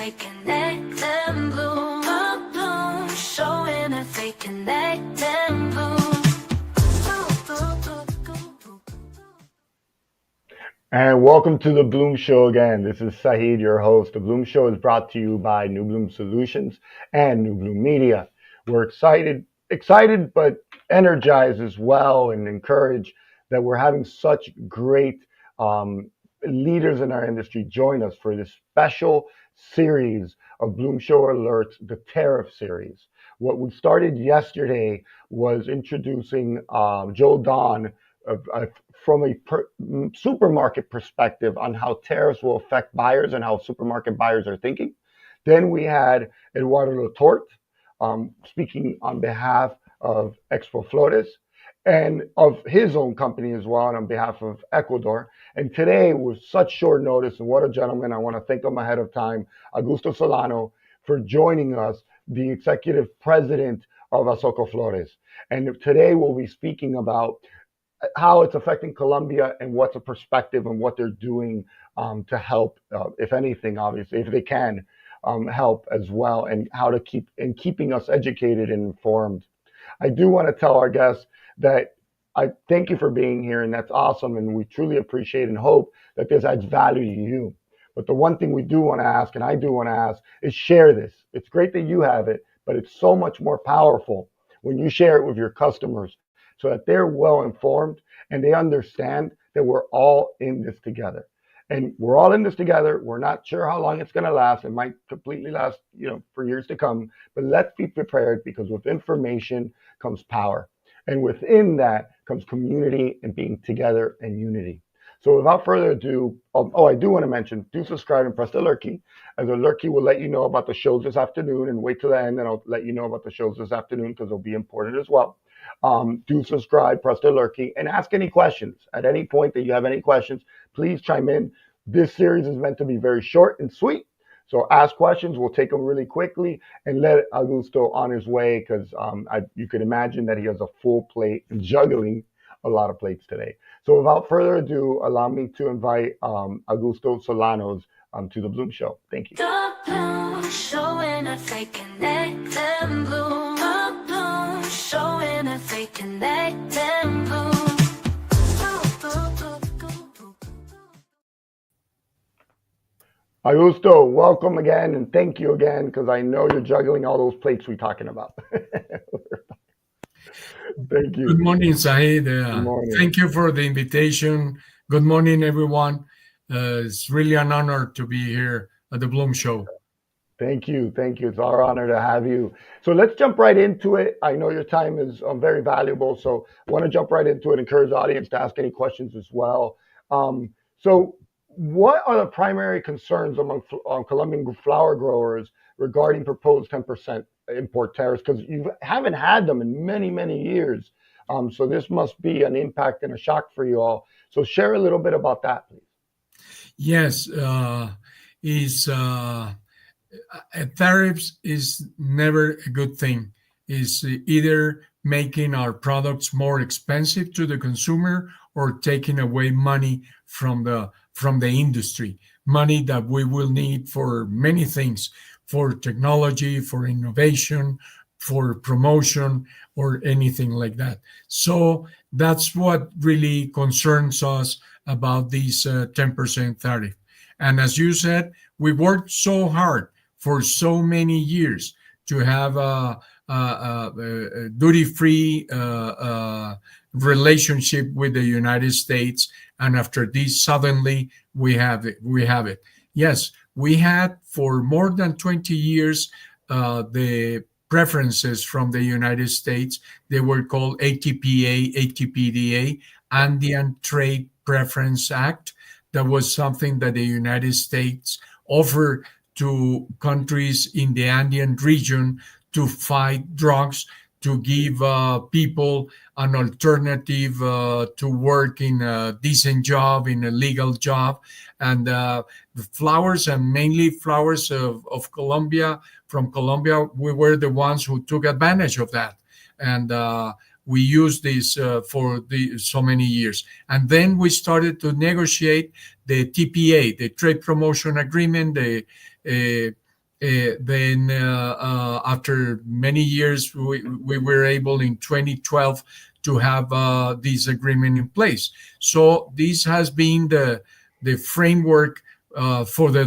they connect and bloom. A bloom, showing if they connect and bloom. And welcome to the Bloom Show again. This is Sahid, your host. The Bloom Show is brought to you by New Bloom Solutions and New Bloom Media. We're excited, but energized as well, and encouraged that we're having such great leaders in our industry join us for this special series of Bloom Show Alerts, the Tariff series. What we started yesterday was introducing Joe Don from a supermarket perspective on how tariffs will affect buyers and how supermarket buyers are thinking. Then we had Eduardo Latorre speaking on behalf of Asocolflores and of his own company as well, and on behalf of Ecuador. And today, with such short notice, and what a gentleman, I want to thank him ahead of time, Augusto Solano, for joining us, the executive president of Asocolflores. And today we'll be speaking about how it's affecting Colombia and what's a perspective and what they're doing to help, if anything, obviously, if they can help as well, and how to keeping us educated and informed. I do want to tell our guests that I thank you for being here, and that's awesome, and we truly appreciate and hope that this adds value to you. But the one thing we do want to ask, and I do want to ask, is share this. It's great that you have it, but it's so much more powerful when you share it with your customers, so that they're well informed and they understand that we're all in this together. And we're all in this together. We're not sure how long it's going to last. It might completely last, for years to come. But let's be prepared, because with information comes power. And within that comes community and being together and unity. So without further ado, I do want to mention, do subscribe and press the alert key, as the alert key will let you know about the shows this afternoon, and wait till the end and I'll let you know about the shows this afternoon, because they'll be important as well. Do subscribe, press the alert key, and ask any questions. At any point that you have any questions, please chime in. This series is meant to be very short and sweet. So ask questions. We'll take them really quickly and let Augusto on his way, because you can imagine that he has a full plate and juggling a lot of plates today. So without further ado, allow me to invite Augusto Solano to the Bloom Show. Thank you. The bloom, showing if they connect and bloom. A bloom, showing if they connect and bloom. Augusto, welcome again, and thank you again, because I know you're juggling all those plates we're talking about. Thank you. Good morning, Sahid. Good morning. Thank you for the invitation. Good morning, everyone. It's really an honor to be here at the Bloom Show. Thank you. It's our honor to have you. So let's jump right into it. I know your time is very valuable, so I want to jump right into it. Encourage the audience to ask any questions as well. So what are the primary concerns among Colombian flower growers regarding proposed 10% import tariffs? Because you haven't had them in many, many years. So this must be an impact and a shock for you all. So share a little bit about that, please. Yes, tariffs is never a good thing. It's either making our products more expensive to the consumer or taking away money from the industry, money that we will need for many things, for technology, for innovation, for promotion, or anything like that. So that's what really concerns us about this 10% tariff. And as you said, we worked so hard for so many years to have a duty-free relationship with the United States, and after this, suddenly we have it. Yes, we had for more than 20 years the preferences from the United States. They were called ATPA, ATPDA, Andean Trade Preference Act. That was something that the United States offered to countries in the Andean region to fight drugs, to give people an alternative to work in a decent job, in a legal job. And the flowers, and mainly flowers of Colombia, from Colombia, we were the ones who took advantage of that. And we used this for so many years. And then we started to negotiate the TPA, the Trade Promotion Agreement, Then after many years, we were able in 2012 to have this agreement in place. So this has been the framework for the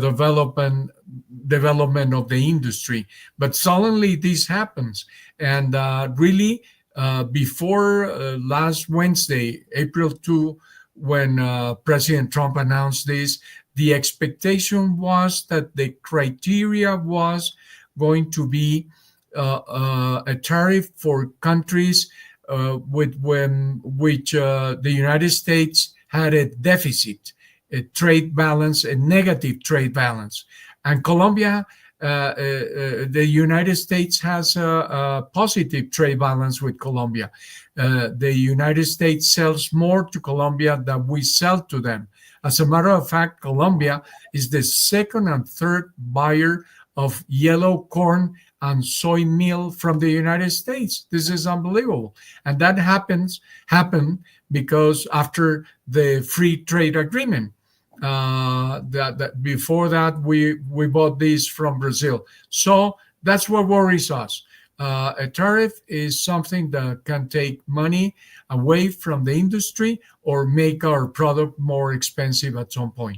development of the industry. But suddenly this happens, and really before last Wednesday, April 2, when President Trump announced this, the expectation was that the criteria was going to be a tariff for countries which the United States had a deficit, a trade balance, a negative trade balance. And Colombia, the United States has a positive trade balance with Colombia. The United States sells more to Colombia than we sell to them. As a matter of fact, Colombia is the second and third buyer of yellow corn and soy meal from the United States. This is unbelievable. And that happened because after the free trade agreement, that before that we bought these from Brazil. So that's what worries us. A tariff is something that can take money away from the industry or make our product more expensive at some point.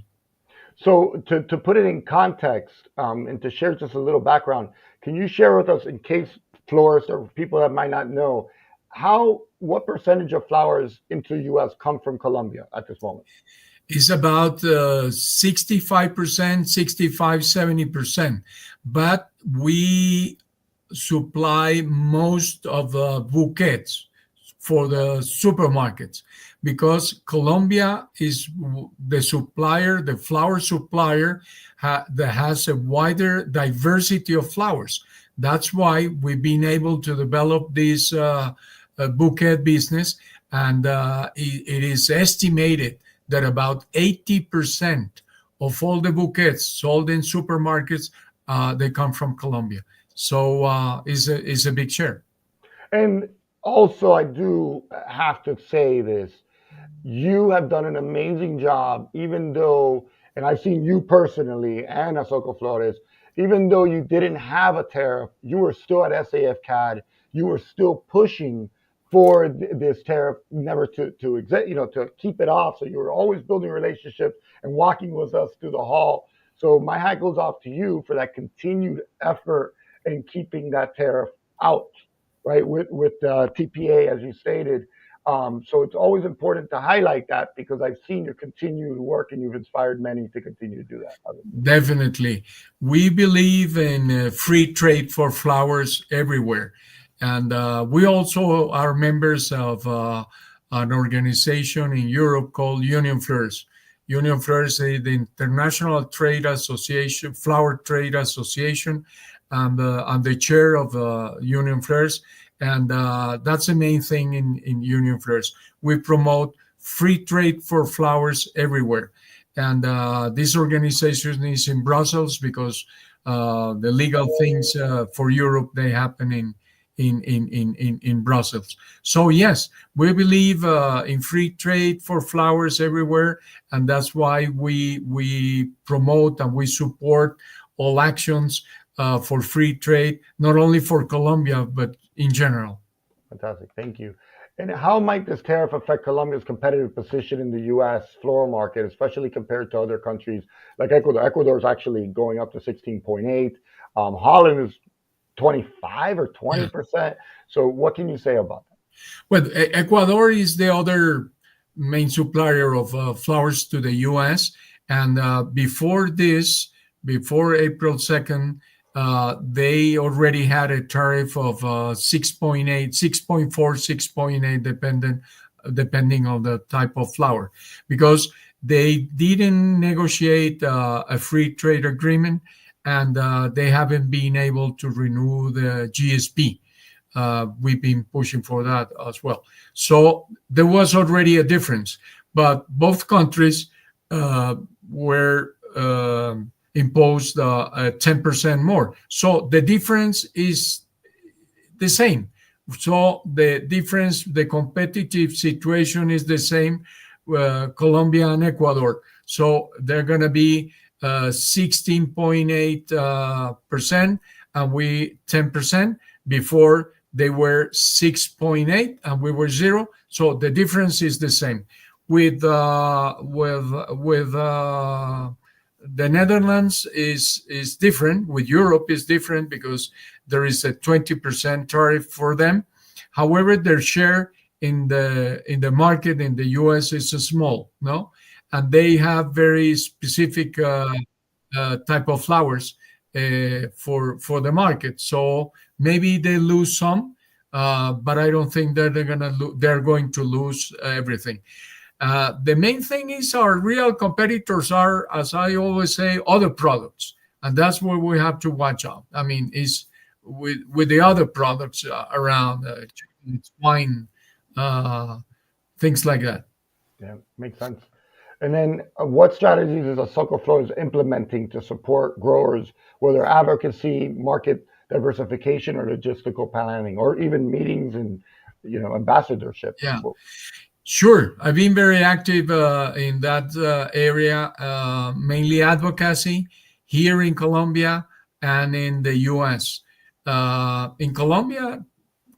So to put it in context, and to share just a little background, can you share with us, in case florists or people that might not know, what percentage of flowers into the U.S. come from Colombia at this moment? It's about 65%, 65, 70%. But we supply most of the bouquets for the supermarkets because Colombia is the supplier, the flower supplier that has a wider diversity of flowers. That's why we've been able to develop this bouquet business, and it is estimated that about 80% of all the bouquets sold in supermarkets, they come from Colombia. So is a big share. And also, I do have to say this. You have done an amazing job, even though, and I've seen you personally and Asocolflores, even though you didn't have a tariff, you were still at SAF-CAD. You were still pushing for this tariff, never to keep it off. So you were always building relationships and walking with us through the hall. So my hat goes off to you for that continued effort in keeping that tariff out, right? With TPA, as you stated. So it's always important to highlight that because I've seen your continued work and you've inspired many to continue to do that. Definitely. We believe in free trade for flowers everywhere. And we also are members of an organization in Europe called Union Fleurs. Union Fleurs is the International Trade Association, Flower Trade Association. I'm the chair of Union Fleurs. And that's the main thing in Union Fleurs. We promote free trade for flowers everywhere. And this organization is in Brussels because the legal things for Europe, they happen in Brussels. So yes, we believe in free trade for flowers everywhere. And that's why we promote and we support all actions for free trade, not only for Colombia, but in general. Fantastic. Thank you. And how might this tariff affect Colombia's competitive position in the U.S. floral market, especially compared to other countries like Ecuador? Ecuador is actually going up to 16.8. Holland is 25 or 20%. So what can you say about that? Well, Ecuador is the other main supplier of flowers to the U.S. And before April 2nd, they already had a tariff of 6.8, 6.4, 6.8, depending on the type of flower, because they didn't negotiate a free trade agreement, and they haven't been able to renew the GSP. We've been pushing for that as well. So there was already a difference, but both countries were imposed 10% more. So the difference is the same. So the competitive situation is the same, Colombia and Ecuador. So they're going to be 16.8% and we 10%. Before they were 6.8 and we were 0. So the difference is the same. With the Netherlands is different. With Europe is different because there is a 20% tariff for them. However, their share in the market in the US is small, no, and they have very specific type of flowers for the market. So maybe they lose some, but I don't think that they're going to lose everything. The main thing is our real competitors are, as I always say, other products, and that's where we have to watch out. I mean, is with the other products around wine, things like that. Yeah, makes sense. And then what strategies is Asocolflores implementing to support growers, whether advocacy, market diversification, or logistical planning, or even meetings and ambassadorship? Yeah, sure. I've been very active in that area, mainly advocacy here in Colombia and in the US. In Colombia,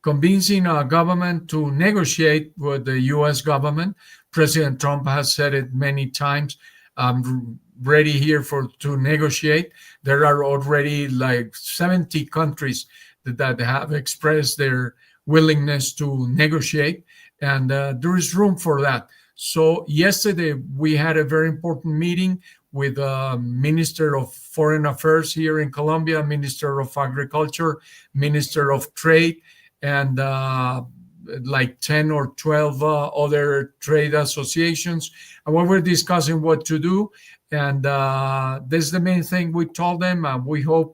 convincing our government to negotiate with the US government. President Trump has said it many times. I'm ready here to negotiate. There are already like 70 countries that have expressed their willingness to negotiate, and there is room for that. So yesterday we had a very important meeting with Minister of Foreign Affairs here in Colombia, Minister of Agriculture, Minister of Trade, and like 10 or 12 other trade associations. And we were discussing what to do. And this is the main thing we told them, and we hope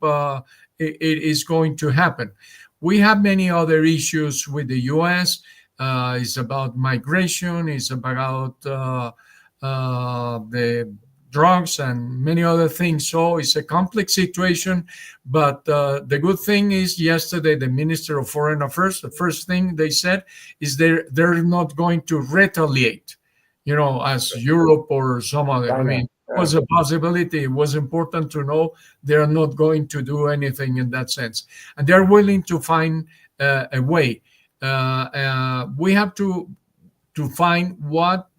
it is going to happen. We have many other issues with the U.S. It's about migration. It's about the drugs and many other things. So it's a complex situation. But the good thing is yesterday, the Minister of Foreign Affairs, the first thing they said is they're not going to retaliate, as Europe or some other. I mean, it was a possibility. It was important to know they're not going to do anything in that sense. And they're willing to find a way. We have to find what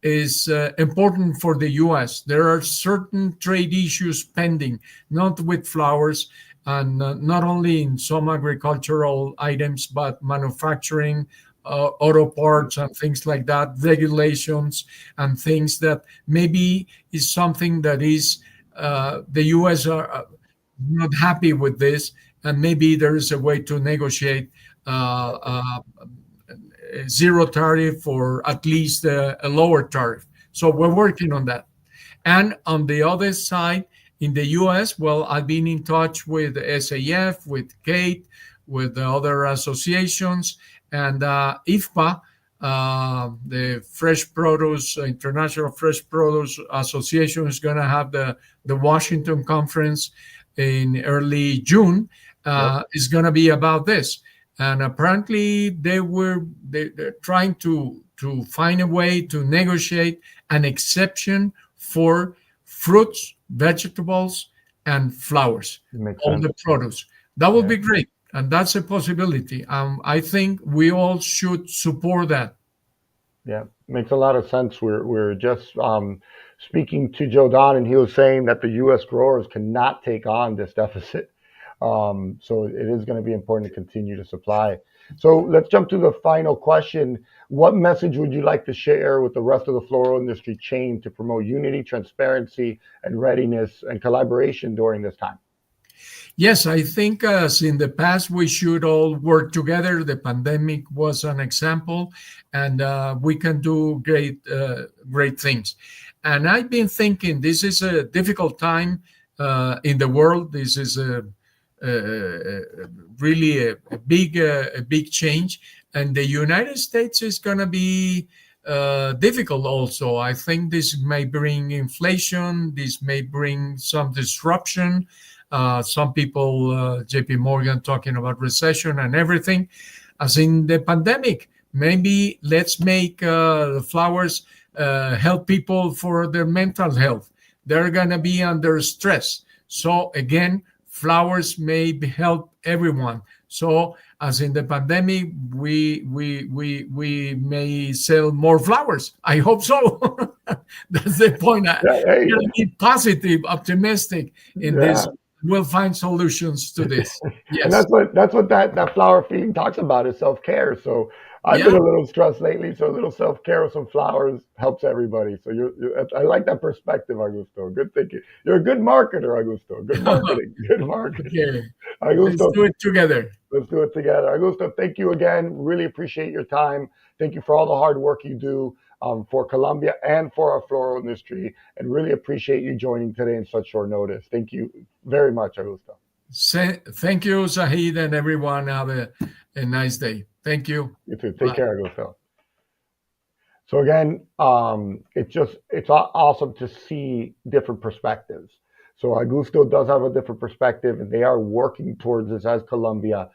is important for the U.S. There are certain trade issues pending, not with flowers, and not only in some agricultural items, but manufacturing, auto parts and things like that, regulations and things that maybe is something that is the U.S. are not happy with this, and maybe there is a way to negotiate zero tariff or at least a lower tariff. So we're working on that. And on the other side, in the US, well, I've been in touch with SAF, with Kate, with the other associations, and IFPA, the Fresh Produce, International Fresh Produce Association, is going to have the Washington conference in early June. Is going to be about this. And apparently they're trying to find a way to negotiate an exception for fruits, vegetables, and flowers, all the produce. That would be great. And that's a possibility. I think we all should support that. Yeah, makes a lot of sense. We're just speaking to Joe Don, and he was saying that the U.S. growers cannot take on this deficit. So it is going to be important to continue to supply. So let's jump to the final question. What message would you like to share with the rest of the floral industry chain to promote unity, transparency, and readiness and collaboration during this time? Yes, I think as in the past, we should all work together. The pandemic was an example, and we can do great things. And I've been thinking this is a difficult time in the world. This is really a big change, and the United States is going to be difficult also. I think this may bring inflation. This may bring some disruption. Some people, JP Morgan, talking about recession and everything. As in the pandemic, maybe let's make the flowers help people for their mental health. they're going to be under stress. So again, flowers may help everyone. So as in the pandemic, we may sell more flowers. I hope so. That's the point. Yeah, hey, Gotta be positive, optimistic in this. yeah. We'll find solutions to this. And Yes. that's what that flower feeding talks about is self-care. So I've been Yeah. a little stressed lately, so a little self-care with some flowers helps everybody. So I like that perspective, Augusto. Good thinking. You're a good marketer, Augusto. Good marketing. Good marketing. Okay. Let's Augusto, do it together. let's do it together. Augusto, thank you again. Really appreciate your time. Thank you for all the hard work you do for Colombia and for our floral industry, and really appreciate you joining today in such short notice. Thank you very much, Augusto. Thank you, Sahid, and everyone. Have a nice day. Thank you. You too. Take Bye. care, Augusto. So again, it's awesome to see different perspectives. So Augusto does have a different perspective, and they are working towards this as Colombia.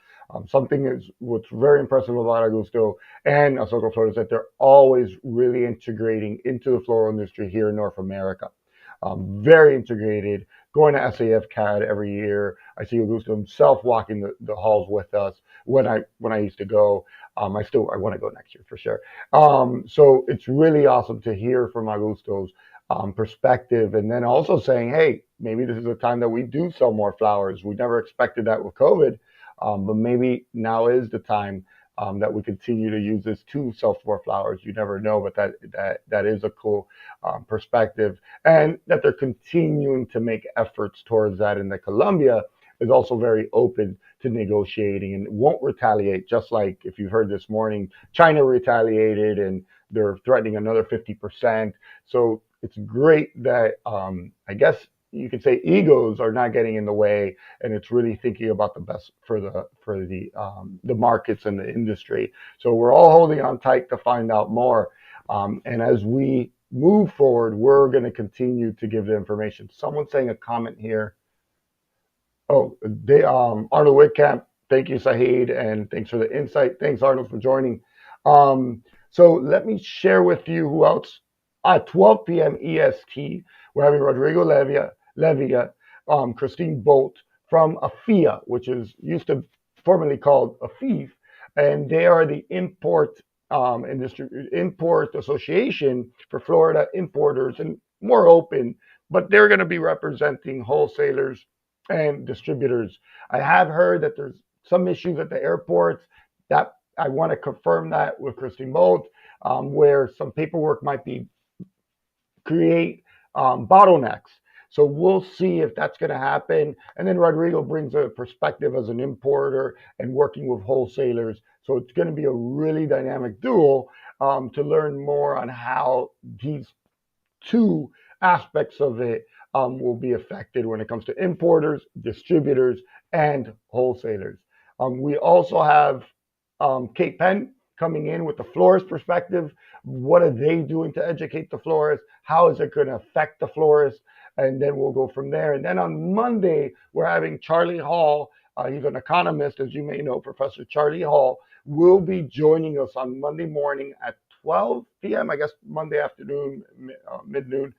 Something is what's very impressive about Augusto and Asocolflores is that they're always really integrating into the floral industry here in North America. Very integrated, going to SAF CAD every year. I see Augusto himself walking the halls with us when I used to go. I want to go next year for sure. So it's really awesome to hear from Augusto's perspective, and then also saying, hey, maybe this is a time that we do sell more flowers. We never expected that with COVID, but maybe now is the time that we continue to use this to sell more flowers. You never know, but that is a cool perspective, and that they're continuing to make efforts towards that, and that Colombia is also very open to negotiating and won't retaliate, just like if you heard this morning, China retaliated and they're threatening another 50%. So it's great that I guess you could say egos are not getting in the way, and it's really thinking about the best for the markets and the industry. So we're all holding on tight to find out more. And as we move forward, we're going to continue to give the information. Someone's saying a comment here. Oh, Arnold Whitcamp, thank you, Sahid, and thanks for the insight. Thanks, Arnold, for joining. So let me share with you who else. At 12 p.m. EST, we're having Rodrigo Levia, Christine Bolt from AFIA, which is used to formerly called AFIF, and they are the import association for Florida importers, and more open, but they're going to be representing wholesalers and distributors. I have heard that there's some issues at the airports that I want to confirm that with Christine Bolt, where some paperwork might be create bottlenecks. So we'll see if that's going to happen. And then Rodrigo brings a perspective as an importer and working with wholesalers. So it's going to be a really dynamic duo to learn more on how these two aspects of it will be affected when it comes to importers, distributors, and wholesalers. We also have Kate Penn coming in with the florist perspective. What are they doing to educate the florists? How is it going to affect the florists? And then we'll go from there. And then on Monday, we're having Charlie Hall. He's an economist, as you may know. Professor Charlie Hall will be joining us on Monday morning at 12 p.m., I guess Monday afternoon, mid-noon,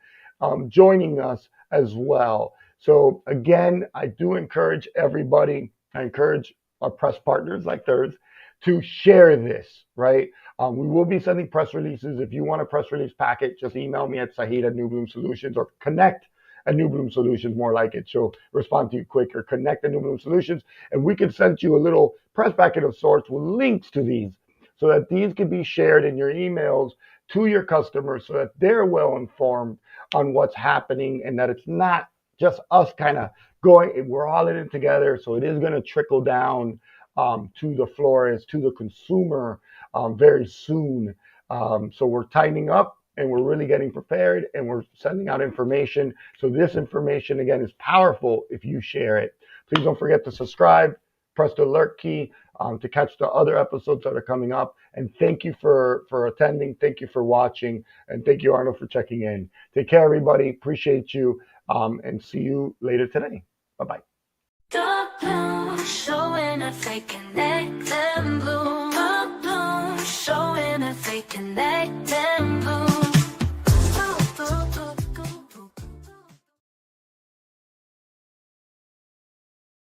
joining us as well. So again, I do encourage everybody, I encourage our press partners like theirs to share this, right? We will be sending press releases. If you want a press release packet, just email me at Sahid at New Bloom Solutions, or connect at New Bloom Solutions, more like it. She'll respond to you quicker. Connect at New Bloom Solutions, and we can send you a little press packet of sorts with links to these, so that these can be shared in your emails to your customers, so that they're well informed on what's happening, and that it's not just us kind of going, we're all in it together. So it is going to trickle down to the florist, to the consumer very soon. So we're tightening up, and we're really getting prepared, and we're sending out information. So this information, again, is powerful if you share it. Please don't forget to subscribe, press the alert key to catch the other episodes that are coming up. And thank you for attending. Thank you for watching. And thank you, Arnold, for checking in. Take care, everybody. Appreciate you. And see you later today. Bye-bye. The bloom, showing if they connect them bloom. The bloom, showing if they connect them